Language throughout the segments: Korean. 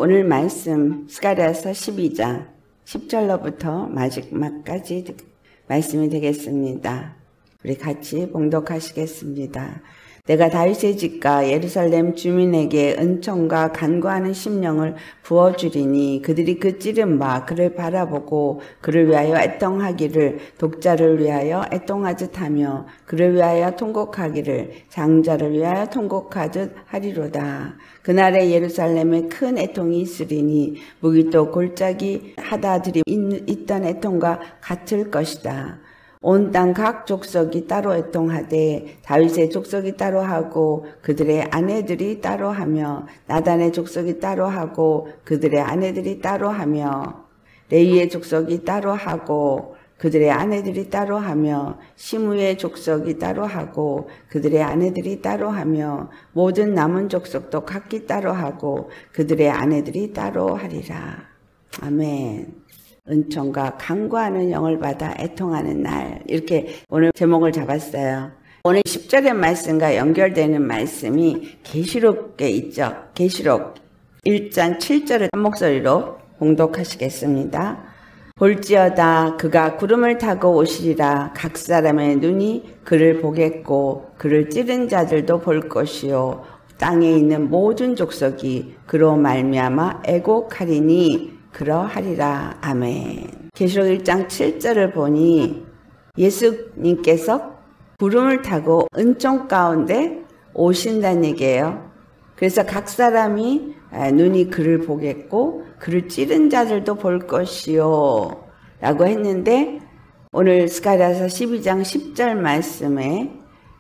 오늘 말씀 스가랴서 12장 10절로부터 마지막까지 말씀이 되겠습니다. 우리 같이 봉독하시겠습니다. 내가 다윗의 집과 예루살렘 주민에게 은총과 간구하는 심령을 부어주리니 그들이 그 찌른 바 그를 바라보고 그를 위하여 애통하기를 독자를 위하여 애통하듯 하며 그를 위하여 통곡하기를 장자를 위하여 통곡하듯 하리로다. 그날에 예루살렘에 큰 애통이 있으리니 무기또 골짜기 하다들이 있던 애통과 같을 것이다. 온 땅 각 족속이 따로 애통하되 다윗의 족속이 따로 하고 그들의 아내들이 따로 하며 나단의 족속이 따로 하고 그들의 아내들이 따로 하며 레위의 족속이 따로 하고 그들의 아내들이 따로 하며 시므의 족속이 따로 하고 그들의 아내들이 따로 하며 모든 남은 족속도 각기 따로 하고 그들의 아내들이 따로 하리라. 아멘. 은총과 간구하는 영을 받아 애통하는 날, 이렇게 오늘 제목을 잡았어요. 오늘 10절의 말씀과 연결되는 말씀이 계시록에 있죠. 계시록 1장 7절을 한 목소리로 봉독하시겠습니다. 볼지어다 그가 구름을 타고 오시리라. 각 사람의 눈이 그를 보겠고 그를 찌른 자들도 볼 것이요 땅에 있는 모든 족속이 그로 말미암아 애곡하리니 그러하리라. 아멘. 계시록 1장 7절을 보니 예수님께서 구름을 타고 은총 가운데 오신다는 얘기예요. 그래서 각 사람이 눈이 그를 보겠고 그를 찌른 자들도 볼 것이요 라고 했는데 오늘 스가랴서 12장 10절 말씀에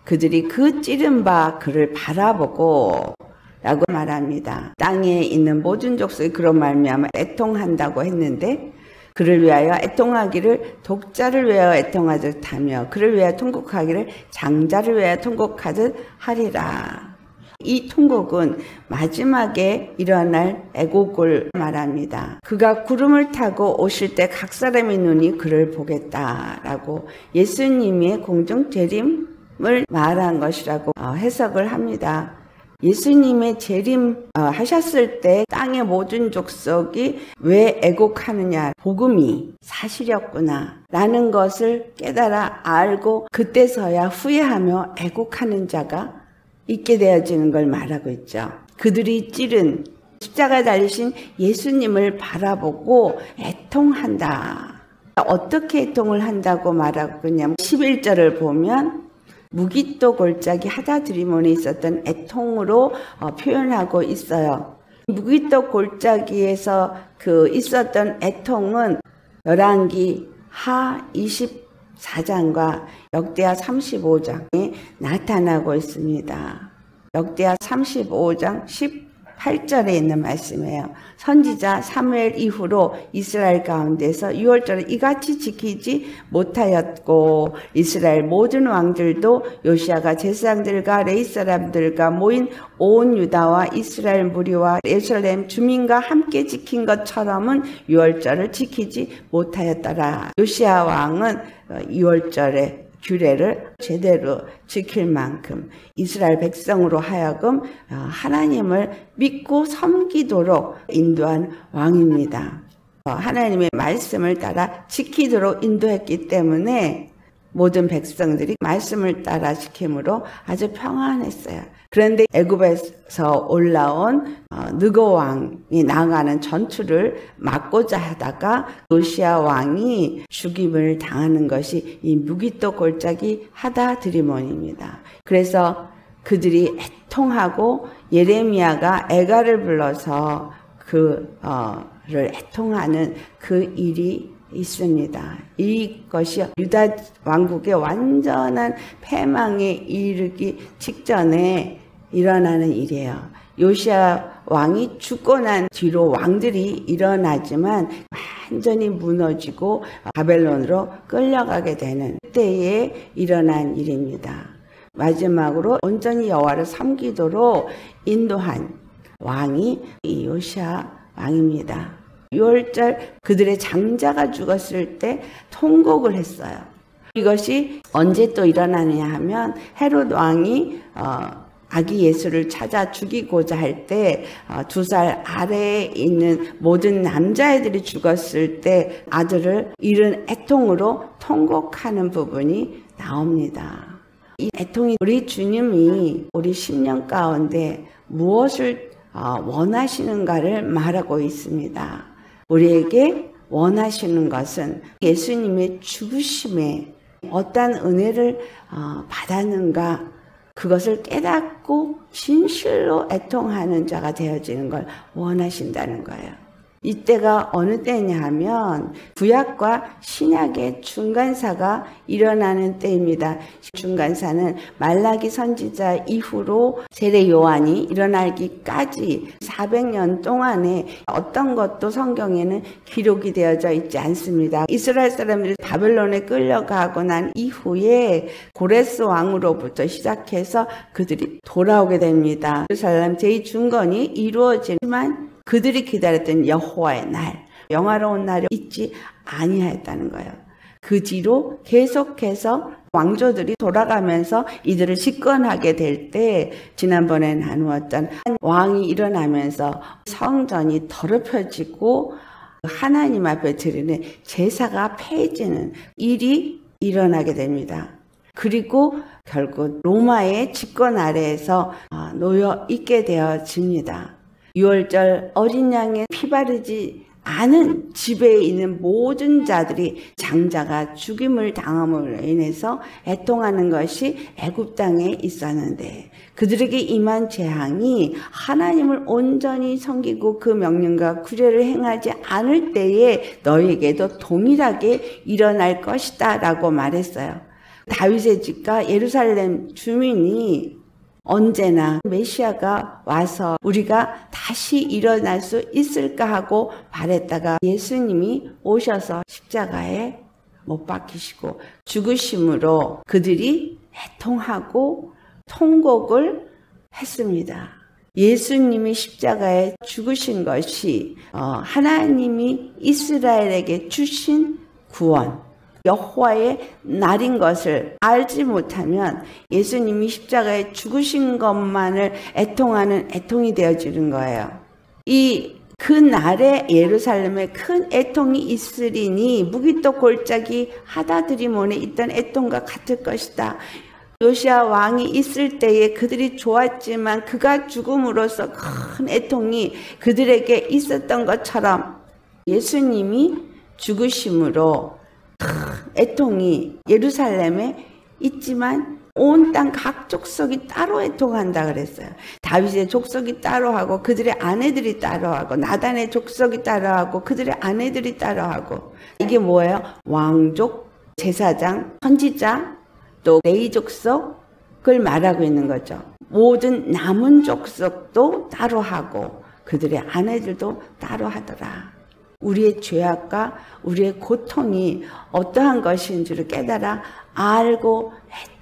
그들이 그 찌른 바 그를 바라보고 라고 말합니다. 땅에 있는 모든 족속이 그런 말미암아 애통한다고 했는데 그를 위하여 애통하기를 독자를 위하여 애통하듯 하며 그를 위하여 통곡하기를 장자를 위하여 통곡하듯 하리라. 이 통곡은 마지막에 일어날 애곡을 말합니다. 그가 구름을 타고 오실 때 각 사람의 눈이 그를 보겠다라고 예수님의 공중 재림을 말한 것이라고 해석을 합니다. 예수님의 재림 하셨을 때 땅의 모든 족속이 왜 애곡하느냐, 복음이 사실이었구나 라는 것을 깨달아 알고 그때서야 후회하며 애곡하는 자가 있게 되어지는 걸 말하고 있죠. 그들이 찌른 십자가에 달리신 예수님을 바라보고 애통한다. 어떻게 애통을 한다고 말하고 있냐면 11절을 보면 무기또 골짜기 하다드리몬에 있었던 애통으로 표현하고 있어요. 무기또 골짜기에서 있었던 애통은 열왕기 하 24장과 역대하 35장에 나타나고 있습니다. 역대하 35장 18절에 있는 말씀이에요. 선지자 사무엘 이후로 이스라엘 가운데서 유월절을 이같이 지키지 못하였고 이스라엘 모든 왕들도 요시아가 제사장들과 레위 사람들과 모인 온 유다와 이스라엘 무리와 예루살렘 주민과 함께 지킨 것처럼은 유월절을 지키지 못하였더라. 요시아 왕은 유월절에 규례를 제대로 지킬 만큼 이스라엘 백성으로 하여금 하나님을 믿고 섬기도록 인도한 왕입니다. 하나님의 말씀을 따라 지키도록 인도했기 때문에 모든 백성들이 말씀을 따라 지킴으로 아주 평안했어요. 그런데 애굽에서 올라온 느고 왕이 나아가는 전투를 막고자 하다가 요시아 왕이 죽임을 당하는 것이 이 무기또 골짜기 하다드리몬입니다. 그래서 그들이 애통하고 예레미야가 애가를 불러서 그를 애통하는 그 일이 있습니다. 이것이 유다 왕국의 완전한 패망에 이르기 직전에 일어나는 일이에요. 요시아 왕이 죽고 난 뒤로 왕들이 일어나지만 완전히 무너지고 바벨론으로 끌려가게 되는 때에 일어난 일입니다. 마지막으로 온전히 여호와를 섬기도록 인도한 왕이 이 요시아 왕입니다. 6월절 그들의 장자가 죽었을 때 통곡을 했어요. 이것이 언제 또 일어나느냐 하면 헤롯 왕이 아기 예수를 찾아 죽이고자 할 때 2살 아래에 있는 모든 남자애들이 죽었을 때 아들을 잃은 애통으로 통곡하는 부분이 나옵니다. 이 애통이 우리 주님이 우리 10년 가운데 무엇을 원하시는가를 말하고 있습니다. 우리에게 원하시는 것은 예수님의 죽으심에 어떠한 은혜를 받았는가, 그것을 깨닫고 진실로 애통하는 자가 되어지는 걸 원하신다는 거예요. 이때가 어느 때냐 하면 구약과 신약의 중간사가 일어나는 때입니다. 중간사는 말라기 선지자 이후로 세례 요한이 일어나기까지 400년 동안에 어떤 것도 성경에는 기록이 되어져 있지 않습니다. 이스라엘 사람들이 바벨론에 끌려가고 난 이후에 고레스 왕으로부터 시작해서 그들이 돌아오게 됩니다. 예루살렘 제2중건이 이루어지지만 그들이 기다렸던 여호와의 날, 영화로운 날이 있지 아니하였다는 거예요. 그 뒤로 계속해서 왕조들이 돌아가면서 이들을 집권하게 될 때 지난번에 나누었던 한 왕이 일어나면서 성전이 더럽혀지고 하나님 앞에 드리는 제사가 폐해지는 일이 일어나게 됩니다. 그리고 결국 로마의 집권 아래에서 놓여 있게 되어집니다. 6월절 어린 양의 피 바르지 않은 집에 있는 모든 자들이 장자가 죽임을 당함으로 인해서 애통하는 것이 애굽 땅에 있었는데, 그들에게 임한 재앙이 하나님을 온전히 섬기고 그 명령과 규례를 행하지 않을 때에 너희에게도 동일하게 일어날 것이다 라고 말했어요. 다윗의 집과 예루살렘 주민이 언제나 메시아가 와서 우리가 다시 일어날 수 있을까 하고 바랬다가 예수님이 오셔서 십자가에 못 박히시고 죽으심으로 그들이 애통하고 통곡을 했습니다. 예수님이 십자가에 죽으신 것이 하나님이 이스라엘에게 주신 구원, 여호와의 날인 것을 알지 못하면 예수님이 십자가에 죽으신 것만을 애통하는 애통이 되어지는 거예요. 그 날에 예루살렘에 큰 애통이 있으리니 무기또 골짜기 하다드리몬에 있던 애통과 같을 것이다. 요시야 왕이 있을 때에 그들이 좋았지만 그가 죽음으로써 큰 애통이 그들에게 있었던 것처럼 예수님이 죽으심으로 애통이 예루살렘에 있지만 온 땅 각 족속이 따로 애통한다 그랬어요. 다윗의 족속이 따로 하고 그들의 아내들이 따로 하고, 나단의 족속이 따로 하고 그들의 아내들이 따로 하고. 이게 뭐예요? 왕족, 제사장, 선지자, 또 레위 족속을 말하고 있는 거죠. 모든 남은 족속도 따로 하고 그들의 아내들도 따로 하더라. 우리의 죄악과 우리의 고통이 어떠한 것인지를 깨달아 알고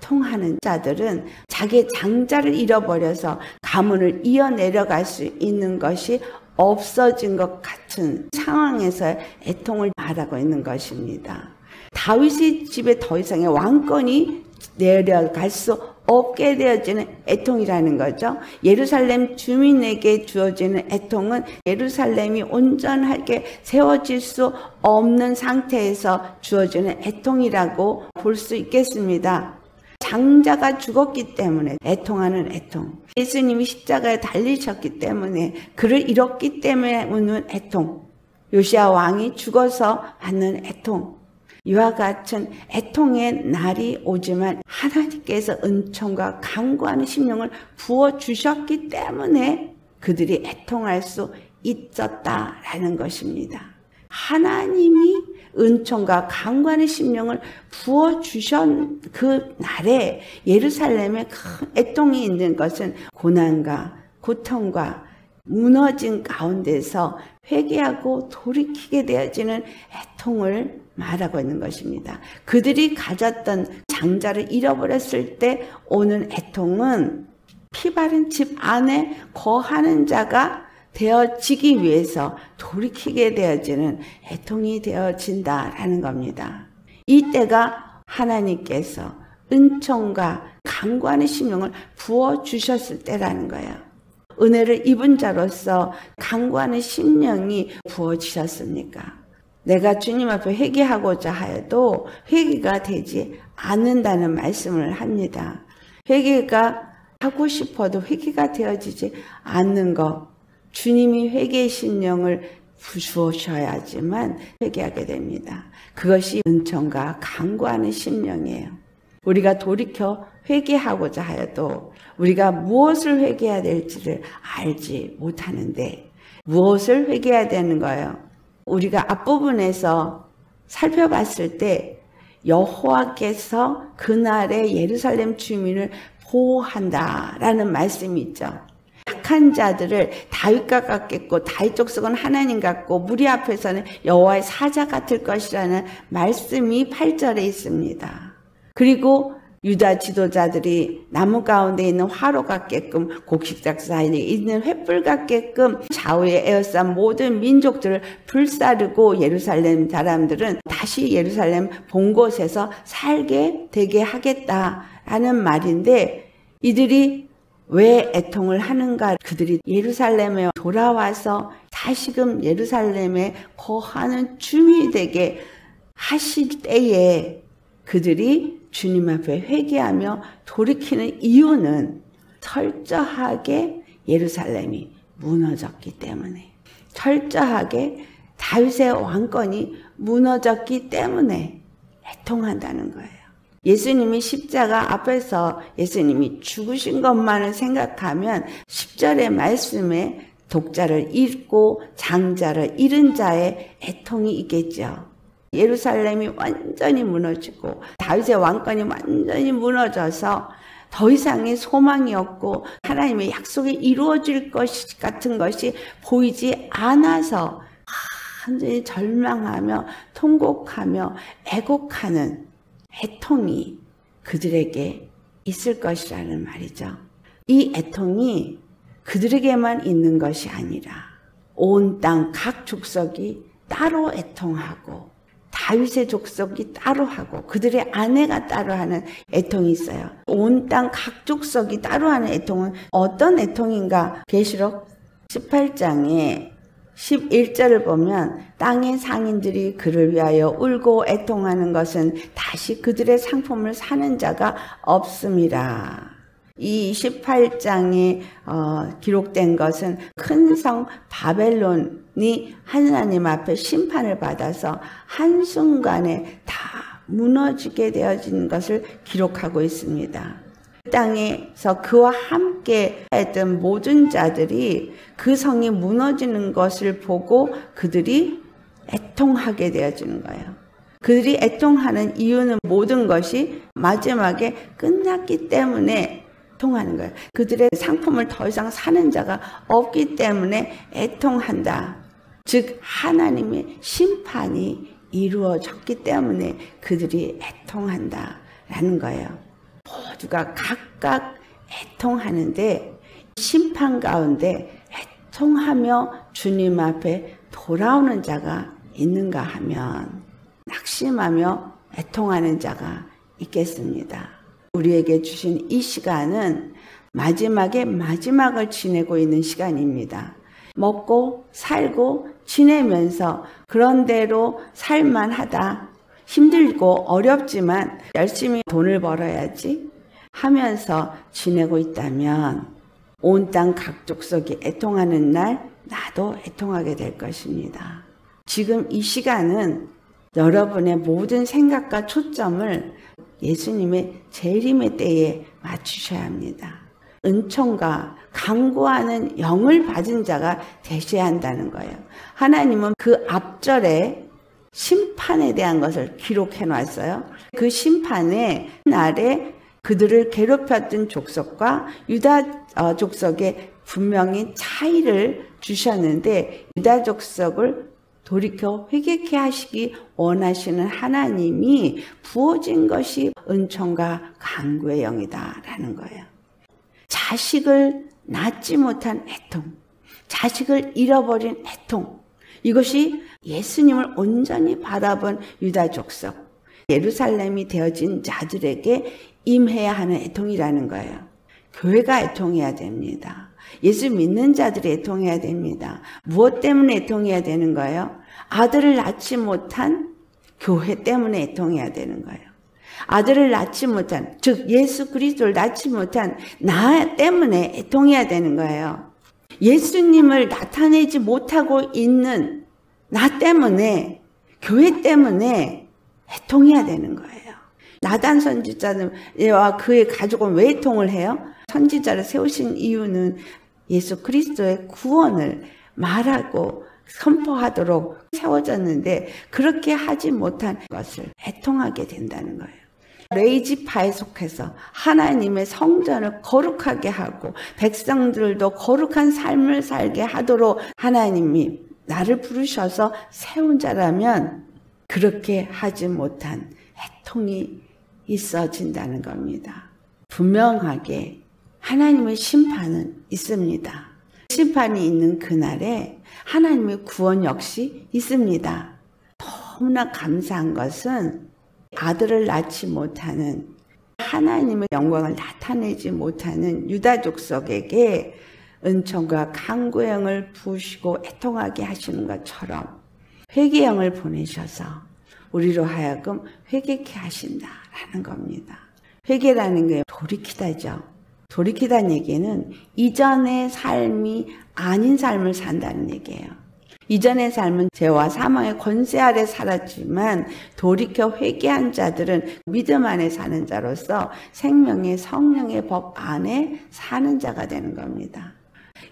애통하는 자들은 자기의 장자를 잃어버려서 가문을 이어내려갈 수 있는 것이 없어진 것 같은 상황에서 애통을 말하고 있는 것입니다. 다윗의 집에 더 이상의 왕권이 내려갈 수 없게 되어지는 애통이라는 거죠. 예루살렘 주민에게 주어지는 애통은 예루살렘이 온전하게 세워질 수 없는 상태에서 주어지는 애통이라고 볼 수 있겠습니다. 장자가 죽었기 때문에 애통하는 애통, 예수님이 십자가에 달리셨기 때문에 그를 잃었기 때문에 오는 애통, 요시야 왕이 죽어서 받는 애통, 이와 같은 애통의 날이 오지만 하나님께서 은총과 간구하는 심령을 부어주셨기 때문에 그들이 애통할 수 있었다라는 것입니다. 하나님이 은총과 간구하는 심령을 부어주신 그 날에 예루살렘에 큰 애통이 있는 것은 고난과 고통과 무너진 가운데서 회개하고 돌이키게 되어지는 애통을 말하고 있는 것입니다. 그들이 가졌던 장자를 잃어버렸을 때 오는 애통은 피 바른 집 안에 거하는 자가 되어지기 위해서 돌이키게 되어지는 애통이 되어진다라는 겁니다. 이때가 하나님께서 은총과 간구하는 심령을 부어주셨을 때라는 거예요. 은혜를 입은 자로서 간구하는 심령이 부어지셨습니까? 내가 주님 앞에 회개하고자 하여도 회개가 되지 않는다는 말씀을 합니다. 회개가 하고 싶어도 회개가 되어지지 않는 것, 주님이 회개의 심령을 주셔야지만 회개하게 됩니다. 그것이 은총과 간구하는 심령이에요. 우리가 돌이켜 회개하고자 하여도 우리가 무엇을 회개해야 될지를 알지 못하는데, 무엇을 회개해야 되는 거예요? 우리가 앞부분에서 살펴봤을 때 여호와께서 그날의 예루살렘 주민을 보호한다라는 말씀이 있죠. 약한 자들을 다윗과 같겠고 다윗 족속은 하나님 같고 무리 앞에서는 여호와의 사자 같을 것이라는 말씀이 8절에 있습니다. 그리고 유다 지도자들이 나무 가운데 있는 화로 같게끔 곡식작 사이에 있는 횃불 같게끔 좌우에 에워싼 모든 민족들을 불사르고 예루살렘 사람들은 다시 예루살렘 본 곳에서 살게 되게 하겠다라는 말인데, 이들이 왜 애통을 하는가? 그들이 예루살렘에 돌아와서 다시금 예루살렘에 거하는 주민이 되게 하실 때에 그들이 주님 앞에 회개하며 돌이키는 이유는 철저하게 예루살렘이 무너졌기 때문에, 철저하게 다윗의 왕권이 무너졌기 때문에 애통한다는 거예요. 예수님이 십자가 앞에서 예수님이 죽으신 것만을 생각하면 10절의 말씀에 독자를 잃고 장자를 잃은 자의 애통이 있겠죠. 예루살렘이 완전히 무너지고 다윗의 왕권이 완전히 무너져서 더 이상의 소망이 없고 하나님의 약속이 이루어질 것 같은 것이 보이지 않아서 완전히 절망하며 통곡하며 애곡하는 애통이 그들에게 있을 것이라는 말이죠. 이 애통이 그들에게만 있는 것이 아니라 온 땅 각 족속이 따로 애통하고 다윗의 족속이 따로 하고 그들의 아내가 따로 하는 애통이 있어요. 온 땅 각 족속이 따로 하는 애통은 어떤 애통인가? 계시록 18장에 11절을 보면 땅의 상인들이 그를 위하여 울고 애통하는 것은 다시 그들의 상품을 사는 자가 없음이라. 이 18장에 기록된 것은 큰 성 바벨론이 하나님 앞에 심판을 받아서 한순간에 다 무너지게 되어진 것을 기록하고 있습니다. 땅에서 그와 함께 했던 모든 자들이 그 성이 무너지는 것을 보고 그들이 애통하게 되어지는 거예요. 그들이 애통하는 이유는 모든 것이 마지막에 끝났기 때문에 애통하는 거예요. 그들의 상품을 더 이상 사는 자가 없기 때문에 애통한다. 즉 하나님의 심판이 이루어졌기 때문에 그들이 애통한다라는 거예요. 모두가 각각 애통하는데 심판 가운데 애통하며 주님 앞에 돌아오는 자가 있는가 하면 낙심하며 애통하는 자가 있겠습니다. 우리에게 주신 이 시간은 마지막에 마지막을 지내고 있는 시간입니다. 먹고 살고 지내면서 그런대로 살만하다, 힘들고 어렵지만 열심히 돈을 벌어야지 하면서 지내고 있다면 온 땅 각 족속이 애통하는 날 나도 애통하게 될 것입니다. 지금 이 시간은 여러분의 모든 생각과 초점을 예수님의 재림의 때에 맞추셔야 합니다. 은총과 간구하는 영을 받은 자가 되셔야 한다는 거예요. 하나님은 그 앞절에 심판에 대한 것을 기록해 놨어요. 그 심판의 날에 그들을 괴롭혔던 족속과 유다 족속에 분명히 차이를 주셨는데 유다 족속을 돌이켜 회개케 하시기 원하시는 하나님이 부어진 것이 은총과 간구의 영이다라는 거예요. 자식을 낳지 못한 애통, 자식을 잃어버린 애통, 이것이 예수님을 온전히 바라본 유다 족속, 예루살렘이 되어진 자들에게 임해야 하는 애통이라는 거예요. 교회가 애통해야 됩니다. 예수 믿는 자들이 애통해야 됩니다. 무엇 때문에 애통해야 되는 거예요? 아들을 낳지 못한 교회 때문에 애통해야 되는 거예요. 아들을 낳지 못한, 즉 예수 그리스도를 낳지 못한 나 때문에 애통해야 되는 거예요. 예수님을 나타내지 못하고 있는 나 때문에, 교회 때문에 애통해야 되는 거예요. 나단 선지자와 그의 가족은 왜 애통을 해요? 선지자를 세우신 이유는 예수 그리스도의 구원을 말하고 선포하도록 세워졌는데 그렇게 하지 못한 것을 애통하게 된다는 거예요. 레위지파에 속해서 하나님의 성전을 거룩하게 하고 백성들도 거룩한 삶을 살게 하도록 하나님이 나를 부르셔서 세운 자라면 그렇게 하지 못한 애통이 있어진다는 겁니다. 분명하게 하나님의 심판은 있습니다. 심판이 있는 그날에 하나님의 구원 역시 있습니다. 너무나 감사한 것은 아들을 낳지 못하는, 하나님의 영광을 나타내지 못하는 유다 족속에게 은총과 강구형을 부으시고 애통하게 하시는 것처럼 회개형을 보내셔서 우리로 하여금 회개케 하신다라는 겁니다. 회개라는 게 돌이키다죠. 돌이키다는 얘기는 이전의 삶이 아닌 삶을 산다는 얘기예요. 이전의 삶은 죄와 사망의 권세 아래 살았지만 돌이켜 회개한 자들은 믿음 안에 사는 자로서 생명의 성령의 법 안에 사는 자가 되는 겁니다.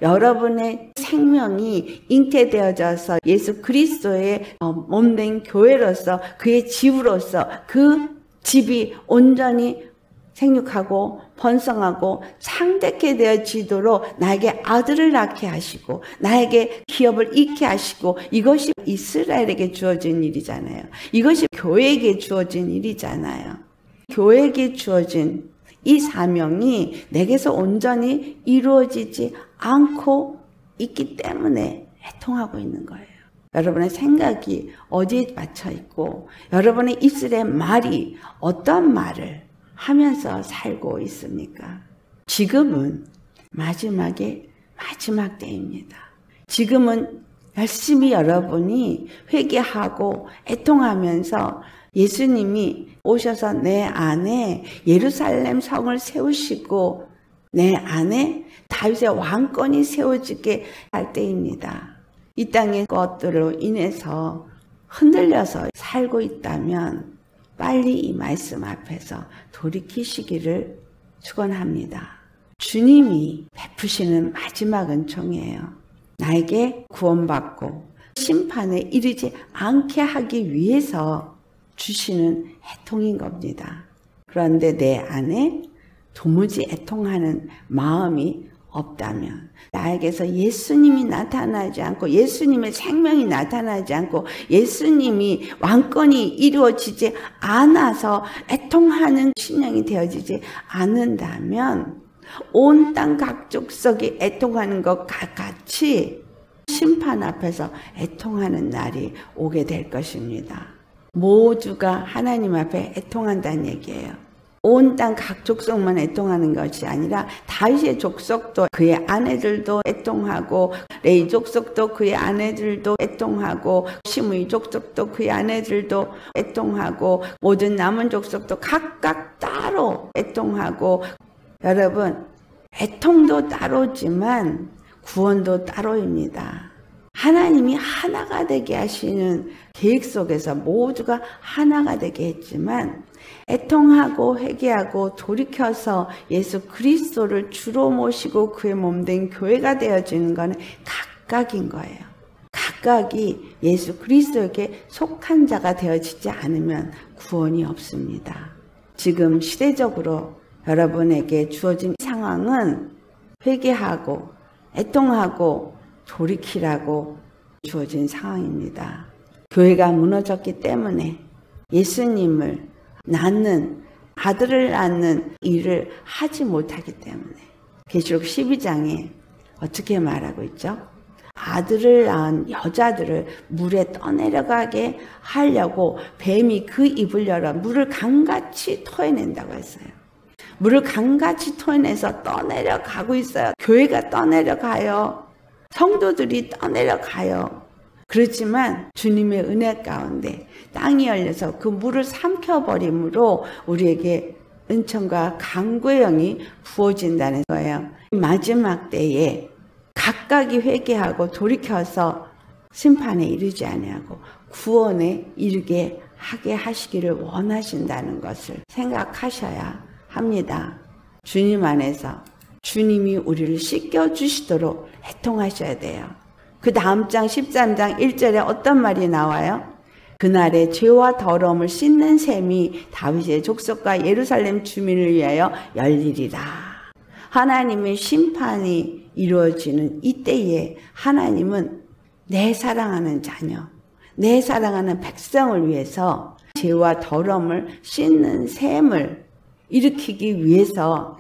여러분의 생명이 잉태되어져서 예수 그리스도의 몸된 교회로서 그의 집으로서 그 집이 온전히 생육하고 번성하고 창대케 되어지도록 나에게 아들을 낳게 하시고 나에게 기업을 잃게 하시고, 이것이 이스라엘에게 주어진 일이잖아요. 이것이 교회에게 주어진 일이잖아요. 교회에게 주어진 이 사명이 내게서 온전히 이루어지지 않고 있기 때문에 애통하고 있는 거예요. 여러분의 생각이 어디에 맞춰 있고 여러분의 입술의 말이 어떤 말을 하면서 살고 있습니까? 지금은 마지막 때입니다. 지금은 열심히 여러분이 회개하고 애통하면서 예수님이 오셔서 내 안에 예루살렘 성을 세우시고 내 안에 다윗의 왕권이 세워지게 할 때입니다. 이 땅의 것들로 인해서 흔들려서 살고 있다면 빨리 이 말씀 앞에서 돌이키시기를 축원합니다. 주님이 베푸시는 마지막 은총이에요. 나에게 구원받고 심판에 이르지 않게 하기 위해서 주시는 애통인 겁니다. 그런데 내 안에 도무지 애통하는 마음이 없다면, 나에게서 예수님이 나타나지 않고 예수님의 생명이 나타나지 않고 예수님이 왕권이 이루어지지 않아서 애통하는 신령이 되어지지 않는다면 온 땅 각 족속이 애통하는 것과 같이 심판 앞에서 애통하는 날이 오게 될 것입니다. 모두가 하나님 앞에 애통한다는 얘기예요. 온 땅 각 족속만 애통하는 것이 아니라 다윗의 족속도 그의 아내들도 애통하고, 레위 족속도 그의 아내들도 애통하고, 시므이 족속도 그의 아내들도 애통하고, 모든 남은 족속도 각각 따로 애통하고, 여러분 애통도 따로지만 구원도 따로입니다. 하나님이 하나가 되게 하시는 계획 속에서 모두가 하나가 되게 했지만 애통하고 회개하고 돌이켜서 예수 그리스도를 주로 모시고 그의 몸된 교회가 되어지는 것은 각각인 거예요. 각각이 예수 그리스도에게 속한 자가 되어지지 않으면 구원이 없습니다. 지금 시대적으로 여러분에게 주어진 상황은 회개하고 애통하고 돌이키라고 주어진 상황입니다. 교회가 무너졌기 때문에 예수님을 낳는, 아들을 낳는 일을 하지 못하기 때문에 계시록 12장에 어떻게 말하고 있죠? 아들을 낳은 여자들을 물에 떠내려가게 하려고 뱀이 그 입을 열어 물을 강같이 토해낸다고 했어요. 물을 강같이 토해내서 떠내려가고 있어요. 교회가 떠내려가요. 성도들이 떠내려가요. 그렇지만 주님의 은혜 가운데 땅이 열려서 그 물을 삼켜버림으로 우리에게 은총과 강구의 영이 부어진다는 거예요. 마지막 때에 각각이 회개하고 돌이켜서 심판에 이르지 아니하고 구원에 이르게 하게 하시기를 원하신다는 것을 생각하셔야 합니다. 주님 안에서 주님이 우리를 씻겨주시도록 애통하셔야 돼요. 그 다음 장 13장 1절에 어떤 말이 나와요? 그날에 죄와 더러움을 씻는 셈이 다윗의 족속과 예루살렘 주민을 위하여 열리리라. 하나님의 심판이 이루어지는 이때에 하나님은 내 사랑하는 자녀, 내 사랑하는 백성을 위해서 죄와 더러움을 씻는 셈을 일으키기 위해서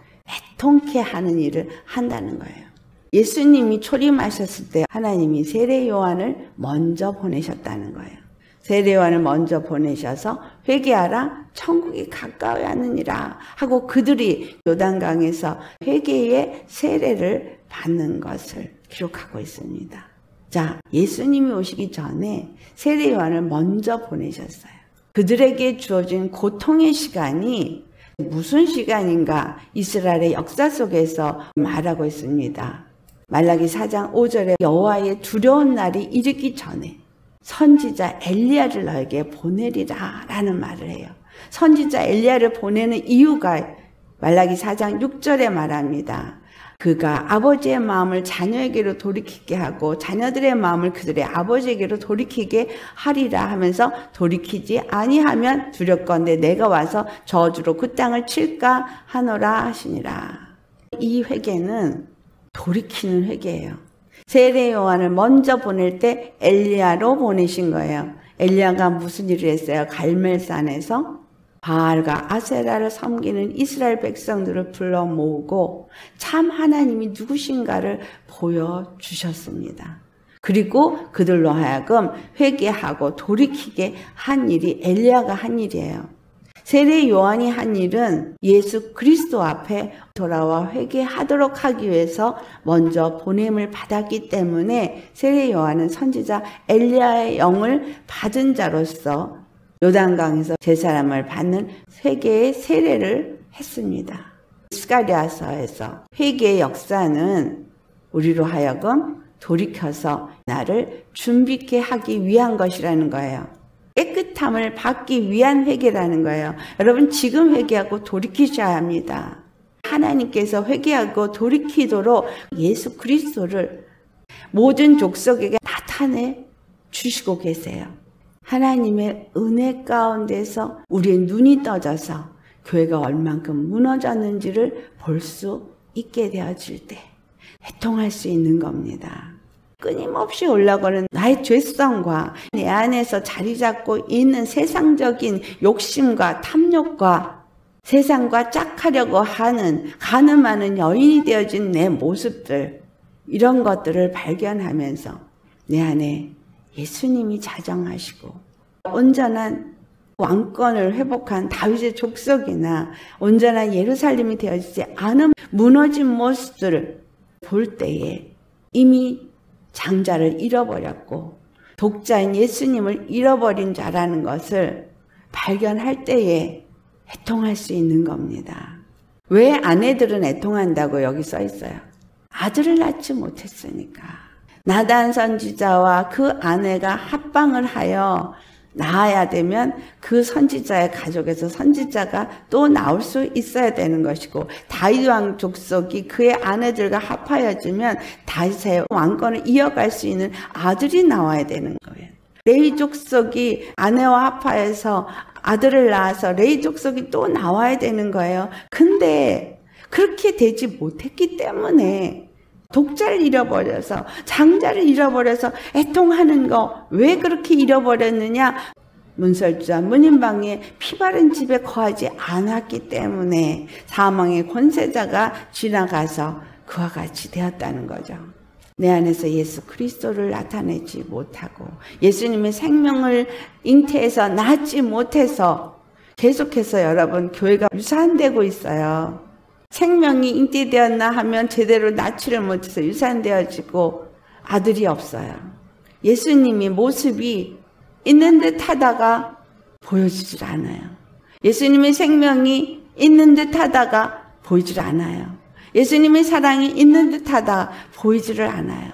애통케 하는 일을 한다는 거예요. 예수님이 초림하셨을 때 하나님이 세례 요한을 먼저 보내셨다는 거예요. 세례 요한을 먼저 보내셔서 회개하라, 천국이 가까이 하느니라 하고 그들이 요단강에서 회개의 세례를 받는 것을 기록하고 있습니다. 자, 예수님이 오시기 전에 세례 요한을 먼저 보내셨어요. 그들에게 주어진 고통의 시간이 무슨 시간인가 이스라엘의 역사 속에서 말하고 있습니다. 말라기 4장 5절에 여호와의 두려운 날이 이르기 전에 선지자 엘리야를 너에게 보내리라 라는 말을 해요. 선지자 엘리야를 보내는 이유가 말라기 4장 6절에 말합니다. 그가 아버지의 마음을 자녀에게로 돌이키게 하고 자녀들의 마음을 그들의 아버지에게로 돌이키게 하리라 하면서 돌이키지 아니하면 두렵건대 내가 와서 저주로 그 땅을 칠까 하노라 하시니라. 이 회개는 돌이키는 회개예요. 세례 요한을 먼저 보낼 때 엘리야로 보내신 거예요. 엘리야가 무슨 일을 했어요? 갈멜산에서 바알과 아세라를 섬기는 이스라엘 백성들을 불러 모으고 참 하나님이 누구신가를 보여주셨습니다. 그리고 그들로 하여금 회개하고 돌이키게 한 일이 엘리야가 한 일이에요. 세례 요한이 한 일은 예수 그리스도 앞에 돌아와 회개하도록 하기 위해서 먼저 보냄을 받았기 때문에 세례 요한은 선지자 엘리야의 영을 받은 자로서 요단강에서 제사함을 받는 회개의 세례를 했습니다. 스가랴서에서 회개의 역사는 우리로 하여금 돌이켜서 나를 준비케 하기 위한 것이라는 거예요. 깨끗함을 받기 위한 회개라는 거예요. 여러분 지금 회개하고 돌이키셔야 합니다. 하나님께서 회개하고 돌이키도록 예수 그리스도를 모든 족속에게 나타내 주시고 계세요. 하나님의 은혜 가운데서 우리의 눈이 떠져서 교회가 얼만큼 무너졌는지를 볼 수 있게 되어질 때 애통할 수 있는 겁니다. 끊임없이 올라오는 나의 죄성과 내 안에서 자리 잡고 있는 세상적인 욕심과 탐욕과 세상과 짝하려고 하는 가늠하는 여인이 되어진 내 모습들, 이런 것들을 발견하면서 내 안에 예수님이 자정하시고 온전한 왕권을 회복한 다윗의 족속이나 온전한 예루살렘이 되어지지 않은 무너진 모습들을 볼 때에 이미 장자를 잃어버렸고 독자인 예수님을 잃어버린 자라는 것을 발견할 때에 애통할 수 있는 겁니다. 왜 아내들은 애통한다고 여기 써 있어요? 아들을 낳지 못했으니까. 나단 선지자와 그 아내가 합방을 하여 낳아야 되면 그 선지자의 가족에서 선지자가 또 나올 수 있어야 되는 것이고 다윗 왕 족속이 그의 아내들과 합하여지면 다윗의 왕권을 이어갈 수 있는 아들이 나와야 되는 거예요. 레위 족속이 아내와 합하여서 아들을 낳아서 레위 족속이 또 나와야 되는 거예요. 근데 그렇게 되지 못했기 때문에 독자를 잃어버려서 장자를 잃어버려서 애통하는 거 왜 그렇게 잃어버렸느냐? 문설주와 문인방에 피 바른 집에 거하지 않았기 때문에 사망의 권세자가 지나가서 그와 같이 되었다는 거죠. 내 안에서 예수 그리스도를 나타내지 못하고 예수님의 생명을 잉태해서 낳지 못해서 계속해서 여러분 교회가 유산되고 있어요. 생명이 잉태되었나 하면 제대로 낳지를 못해서 유산되어지고 아들이 없어요. 예수님이 모습이 있는 듯 하다가 보여주질 않아요. 예수님의 생명이 있는 듯 하다가 보이질 않아요. 예수님의 사랑이 있는 듯 하다가 보이지를 않아요.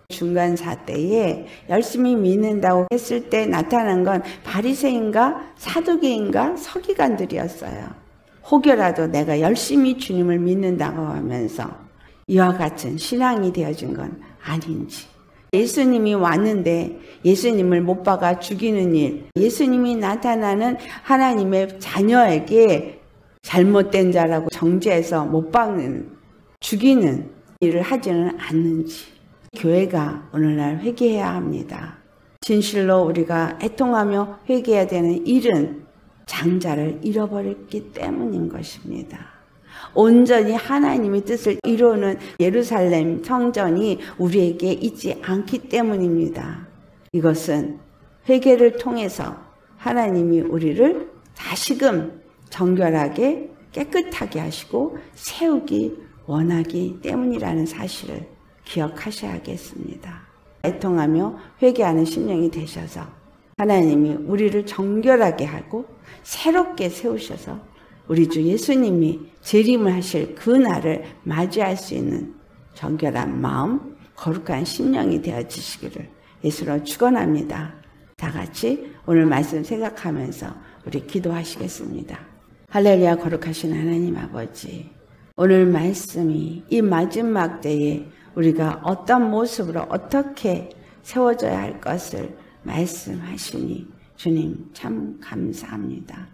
중간사 때에 열심히 믿는다고 했을 때 나타난 건 바리새인가 사두개인가 서기관들이었어요. 혹여라도 내가 열심히 주님을 믿는다고 하면서 이와 같은 신앙이 되어진 건 아닌지. 예수님이 왔는데 예수님을 못 박아 죽이는 일, 예수님이 나타나는 하나님의 자녀에게 잘못된 자라고 정죄해서 못 박는, 죽이는 일을 하지는 않는지. 교회가 오늘날 회개해야 합니다. 진실로 우리가 애통하며 회개해야 되는 일은 장자를 잃어버렸기 때문인 것입니다. 온전히 하나님의 뜻을 이루는 예루살렘 성전이 우리에게 있지 않기 때문입니다. 이것은 회개를 통해서 하나님이 우리를 다시금 정결하게 깨끗하게 하시고 세우기 원하기 때문이라는 사실을 기억하셔야겠습니다. 애통하며 회개하는 심령이 되셔서 하나님이 우리를 정결하게 하고 새롭게 세우셔서 우리 주 예수님이 재림을 하실 그 날을 맞이할 수 있는 정결한 마음, 거룩한 심령이 되어지시기를 예수로 축원합니다. 다 같이 오늘 말씀 생각하면서 우리 기도하시겠습니다. 할렐루야. 거룩하신 하나님 아버지, 오늘 말씀이 이 마지막 때에 우리가 어떤 모습으로 어떻게 세워져야 할 것을 말씀하시니 주님 참 감사합니다.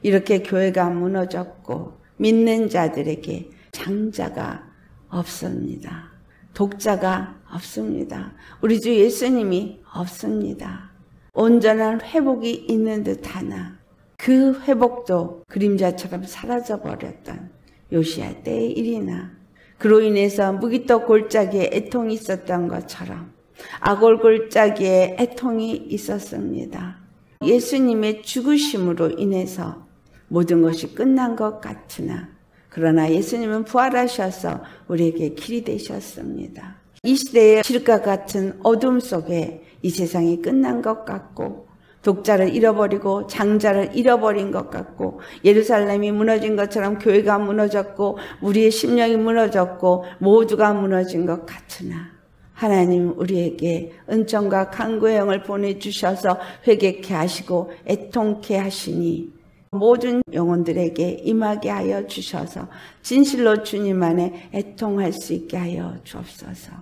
이렇게 교회가 무너졌고 믿는 자들에게 장자가 없습니다. 독자가 없습니다. 우리 주 예수님이 없습니다. 온전한 회복이 있는 듯 하나 그 회복도 그림자처럼 사라져버렸던 요시야 때의 일이나 그로 인해서 무기떡 골짜기에 애통이 있었던 것처럼 아골 골짜기에 애통이 있었습니다. 예수님의 죽으심으로 인해서 모든 것이 끝난 것 같으나 그러나 예수님은 부활하셔서 우리에게 길이 되셨습니다. 이 시대의 질과 같은 어둠 속에 이 세상이 끝난 것 같고 독자를 잃어버리고 장자를 잃어버린 것 같고 예루살렘이 무너진 것처럼 교회가 무너졌고 우리의 심령이 무너졌고 모두가 무너진 것 같으나 하나님 우리에게 은총과 강구의 영을 보내주셔서 회개케 하시고 애통케 하시니 모든 영혼들에게 임하게 하여 주셔서 진실로 주님 안에 애통할 수 있게 하여 주옵소서.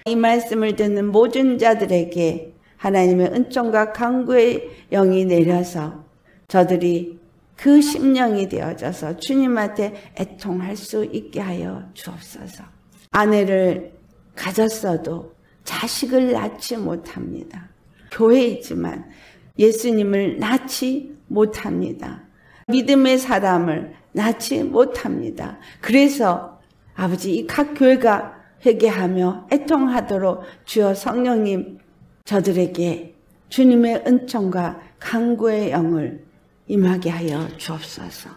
이 말씀을 듣는 모든 자들에게 하나님의 은총과 강구의 영이 내려서 저들이 그 심령이 되어져서 주님한테 애통할 수 있게 하여 주옵소서. 아내를 가졌어도 자식을 낳지 못합니다. 교회이지만 예수님을 낳지 못합니다. 믿음의 사람을 낳지 못합니다. 그래서 아버지 이 각 교회가 회개하며 애통하도록 주여 성령님 저들에게 주님의 은총과 강구의 영을 임하게 하여 주옵소서.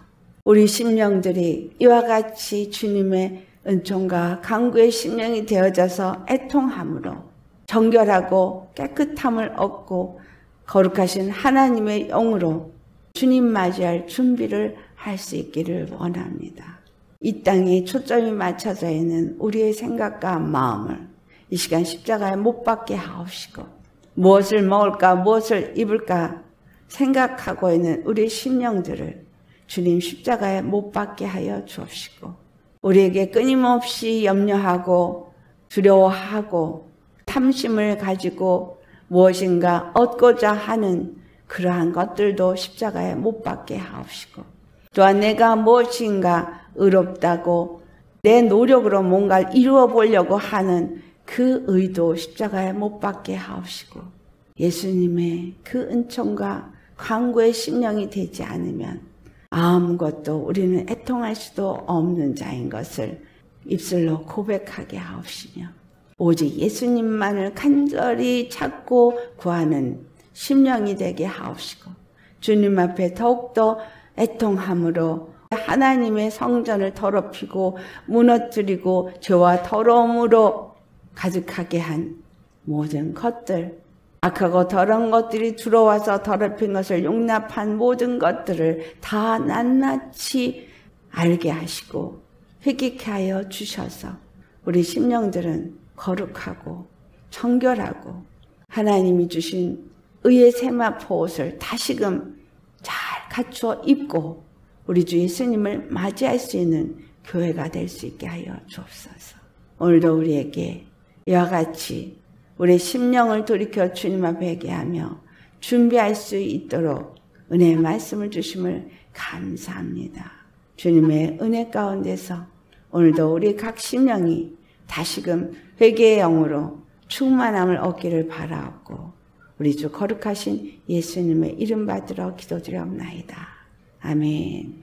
우리 심령들이 이와 같이 주님의 은총과 강구의 심령이 되어져서 애통함으로 정결하고 깨끗함을 얻고 거룩하신 하나님의 영으로 주님 맞이할 준비를 할 수 있기를 원합니다. 이 땅에 초점이 맞춰져 있는 우리의 생각과 마음을 이 시간 십자가에 못 박게 하옵시고 무엇을 먹을까 무엇을 입을까 생각하고 있는 우리 심령들을 주님 십자가에 못 박게 하여 주옵시고 우리에게 끊임없이 염려하고 두려워하고 탐심을 가지고 무엇인가 얻고자 하는 그러한 것들도 십자가에 못 박게 하옵시고 또한 내가 무엇인가 의롭다고 내 노력으로 뭔가를 이루어 보려고 하는 그 의도 십자가에 못 박게 하옵시고 예수님의 그 은총과 강구의 심령이 되지 않으면 아무것도 우리는 애통할 수도 없는 자인 것을 입술로 고백하게 하옵시며 오직 예수님만을 간절히 찾고 구하는 심령이 되게 하옵시고 주님 앞에 더욱더 애통함으로 하나님의 성전을 더럽히고 무너뜨리고 죄와 더러움으로 가득하게 한 모든 것들, 악하고 더러운 것들이 들어와서 더럽힌 것을 용납한 모든 것들을 다 낱낱이 알게 하시고 회개케 하여 주셔서 우리 심령들은 거룩하고 정결하고 하나님이 주신 의의 세마포 옷을 다시금 잘 갖추어 입고 우리 주 예수님을 맞이할 수 있는 교회가 될 수 있게 하여 주옵소서. 오늘도 우리에게 이와 같이 우리 심령을 돌이켜 주님 앞에 회개하며 준비할 수 있도록 은혜의 말씀을 주심을 감사합니다. 주님의 은혜 가운데서 오늘도 우리 각 심령이 다시금 회개의 영으로 충만함을 얻기를 바라옵고 우리 주 거룩하신 예수님의 이름 받들어 기도드려옵나이다. 아멘.